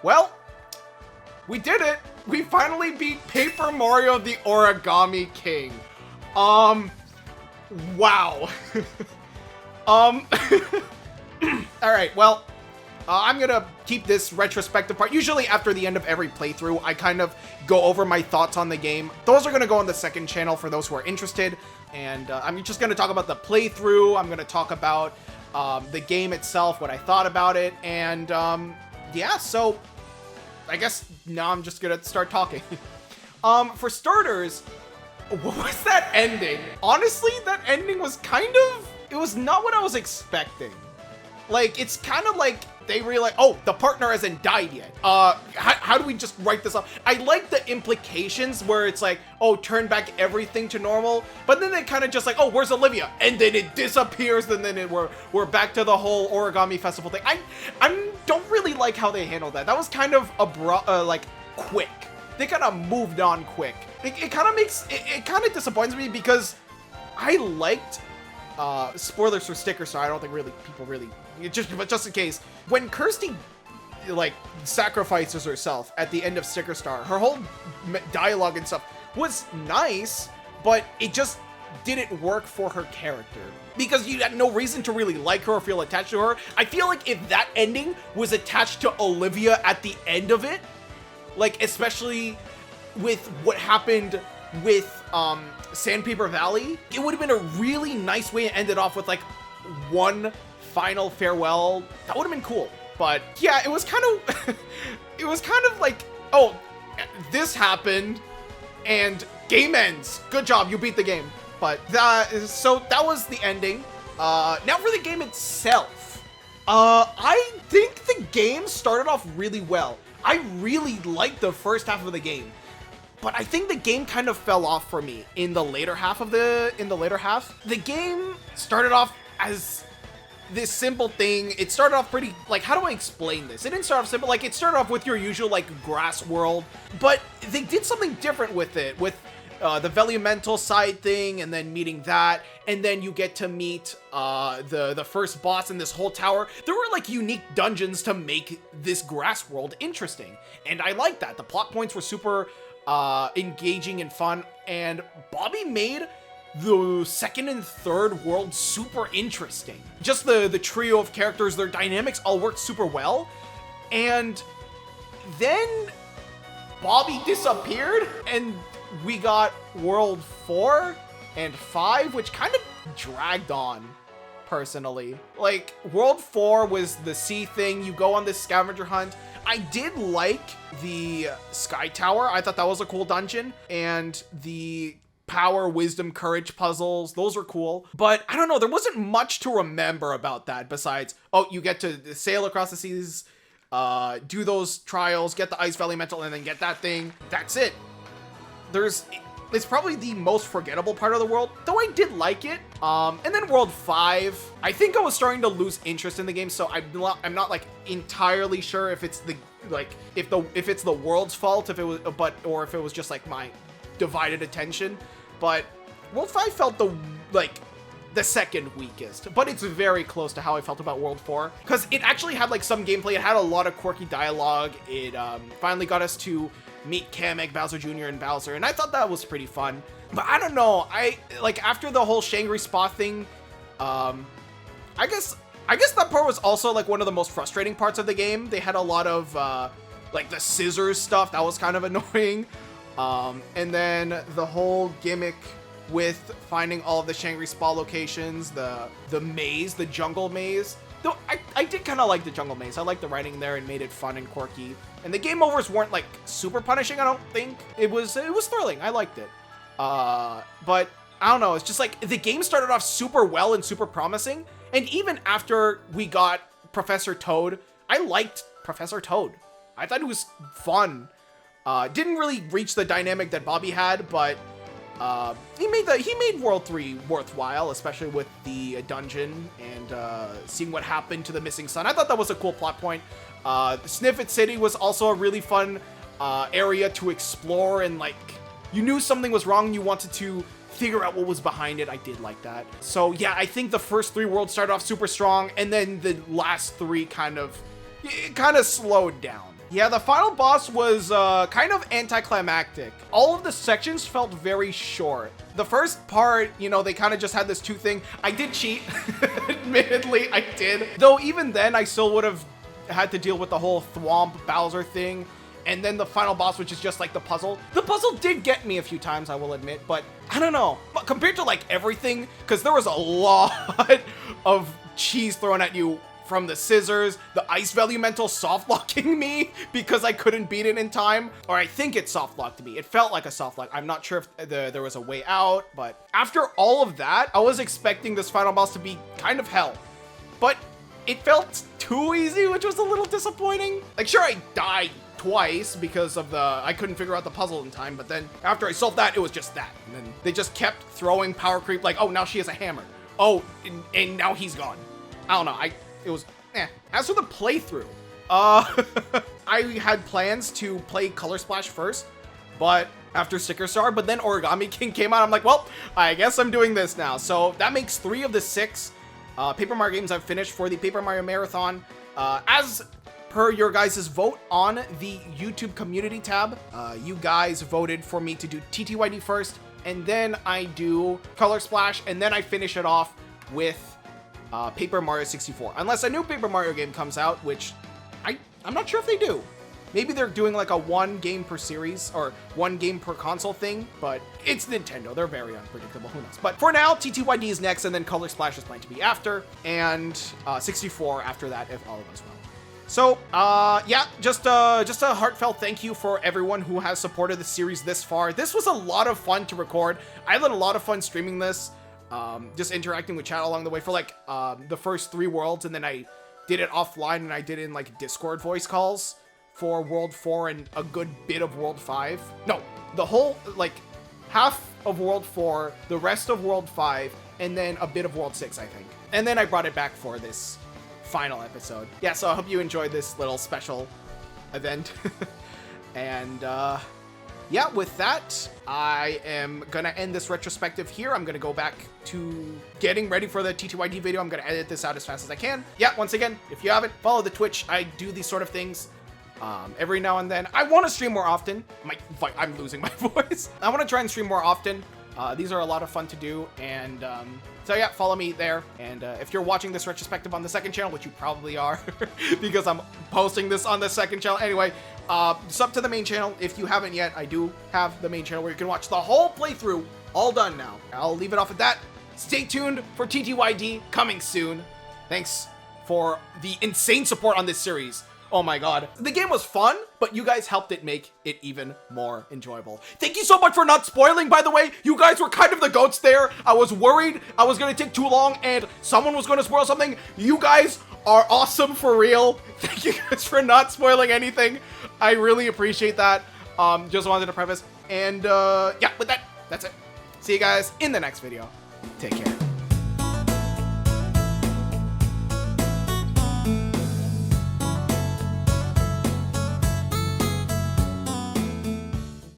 Well, we did it. We finally beat Paper Mario the Origami King. Wow. Alright, well, I'm gonna keep this retrospective part. Usually after the end of every playthrough, I kind of go over my thoughts on the game. Those are gonna go on the second channel for those who are interested. And I'm just gonna talk about the playthrough. I'm gonna talk about the game itself, what I thought about it. And yeah, so I guess now I'm just gonna start talking. For starters, what was that ending? Honestly, that ending was it was not what I was expecting. Like, it's kind of like they realize, oh, the partner hasn't died yet. How do we just write this up? I like the implications where it's like, oh, turn back everything to normal. But then it kind of just like, oh, where's Olivia? And then it disappears, and then we're back to the whole origami festival thing. I don't really like how they handled that. That was kind of like quick. They kind of moved on quick. It kind of disappoints me because I liked spoilers for Sticker Star. I don't think people really, but just in case, when Kirsty like sacrifices herself at the end of Sticker Star, her whole dialogue and stuff was nice, but it just didn't work for her character because you had no reason to really like her or feel attached to her. I feel like if that ending was attached to Olivia at the end of it, like especially with what happened with Sandpaper Valley, it would have been a really nice way to end it off with like one final farewell. That would have been cool. But yeah, it was kind of like, oh, this happened and game ends. Good job, you beat the game. But so that was the ending. Now for the game itself. I think the game started off really well. I really liked the first half of the game. But I think the game kind of fell off for me in the later half. The game started off as this simple thing. It started off pretty, like, how do I explain this? It didn't start off simple. Like, it started off with your usual, like, grass world. But they did something different with it, with the Velimental side thing, and then meeting that. And then you get to meet the first boss in this whole tower. There were, like, unique dungeons to make this grass world interesting. And I like that. The plot points were super engaging and fun, and Bobby made the second and third world super interesting. Just the trio of characters, their dynamics all worked super well. And then Bobby disappeared, and we got World 4 and 5, which kind of dragged on, personally. Like, World 4 was the sea thing. You go on this scavenger hunt. I did like the Sky Tower. I thought that was a cool dungeon. And the power, wisdom, courage puzzles, those were cool. But I don't know, there wasn't much to remember about that besides, oh, you get to sail across the seas, do those trials, get the Ice Valley Mental, and then get that thing. That's it. It's probably the most forgettable part of the world, though I did like it. And then World 5, I think I was starting to lose interest in the game, so I'm not like entirely sure if it's if it's the world's fault, or if it was just like my divided attention. But World 5 felt the second weakest, but it's very close to how I felt about World 4, because it actually had like some gameplay. It had a lot of quirky dialogue. It finally got us to meet Kamek, Bowser Jr., and Bowser, and I thought that was pretty fun. But I don't know, after the whole Shangri-Spa thing, I guess that part was also like one of the most frustrating parts of the game. They had a lot of like the scissors stuff that was kind of annoying, and then the whole gimmick with finding all of the Shangri-Spa locations, the maze, the jungle maze. Though I did kind of like the jungle maze. I liked the writing there and made it fun and quirky. And the game overs weren't like super punishing, I don't think. It was thrilling. I liked it. But I don't know. It's just like the game started off super well and super promising. And even after we got Professor Toad, I liked Professor Toad. I thought it was fun. Didn't really reach the dynamic that Bobby had, but he made World 3 worthwhile, especially with the dungeon and seeing what happened to the missing son. I thought that was a cool plot point. Sniffet City was also a really fun area to explore, and like you knew something was wrong and you wanted to figure out what was behind it. I did like that. So yeah, I think the first 3 worlds started off super strong, and then the last 3 kind of slowed down. Yeah, the final boss was kind of anticlimactic. All of the sections felt very short. The first part, you know, they kind of just had this 2 thing. I did cheat, admittedly, I did. Though even then, I still would have had to deal with the whole Thwomp Bowser thing. And then the final boss, which is just like the puzzle. The puzzle did get me a few times, I will admit, but I don't know. But compared to like everything, because there was a lot of cheese thrown at you from the scissors, the Ice Velumental soft locking me because I couldn't beat it in time, or I think it soft locked me. It felt like a soft lock. I'm not sure if there was a way out, but after all of that, I was expecting this final boss to be kind of hell, but it felt too easy, which was a little disappointing. Like, sure, I died twice because of I couldn't figure out the puzzle in time, but then after I solved that, it was just that. And then they just kept throwing power creep, like, oh, now she has a hammer. Oh, and now he's gone. I don't know, it was, eh. As for the playthrough, I had plans to play Color Splash first, but after Sticker Star, but then Origami King came out. I'm like, well, I guess I'm doing this now. So that makes 3 of the 6 Paper Mario games I've finished for the Paper Mario Marathon. As per your guys' vote on the YouTube community tab, you guys voted for me to do TTYD first, and then I do Color Splash, and then I finish it off with Paper Mario 64. Unless a new Paper Mario game comes out, which I'm not sure if they do. Maybe they're doing like a 1 game per series or 1 game per console thing, but it's Nintendo. They're very unpredictable. Who knows? But for now, TTYD is next, and then Color Splash is planned to be after, and 64 after that, if all goes well. So, yeah, just a heartfelt thank you for everyone who has supported the series this far. This was a lot of fun to record. I had a lot of fun streaming this. Just interacting with chat along the way for like the first 3 worlds, and then I did it offline, and I did it in like Discord voice calls for World 4 and a good bit of World 5. No, the whole, like, half of World 4, the rest of World 5, and then a bit of World 6, I think. And then I brought it back for this final episode. Yeah, so I hope you enjoyed this little special event. And, yeah, with that, I am gonna end this retrospective here. I'm gonna go back to getting ready for the TTYD video. I'm gonna edit this out as fast as I can. Yeah, once again, if you haven't, follow the Twitch. I do these sort of things every now and then. I want to stream more often. I'm losing my voice. I want to try and stream more often. These are a lot of fun to do, and so yeah, follow me there. And if you're watching this retrospective on the 2nd channel, which you probably are, because I'm posting this on the 2nd channel. Anyway, sub to the main channel if you haven't yet. I do have the main channel where you can watch the whole playthrough, all done now. I'll leave it off at that. Stay tuned for TTYD coming soon. Thanks for the insane support on this series. Oh my god. The game was fun, but you guys helped it make it even more enjoyable. Thank you so much for not spoiling, by the way. You guys were kind of the goats there. I was worried I was gonna take too long and someone was gonna spoil something. You guys are awesome for real. Thank you guys for not spoiling anything. I really appreciate that. Just wanted to preface. And yeah, with that, that's it. See you guys in the next video. Take care.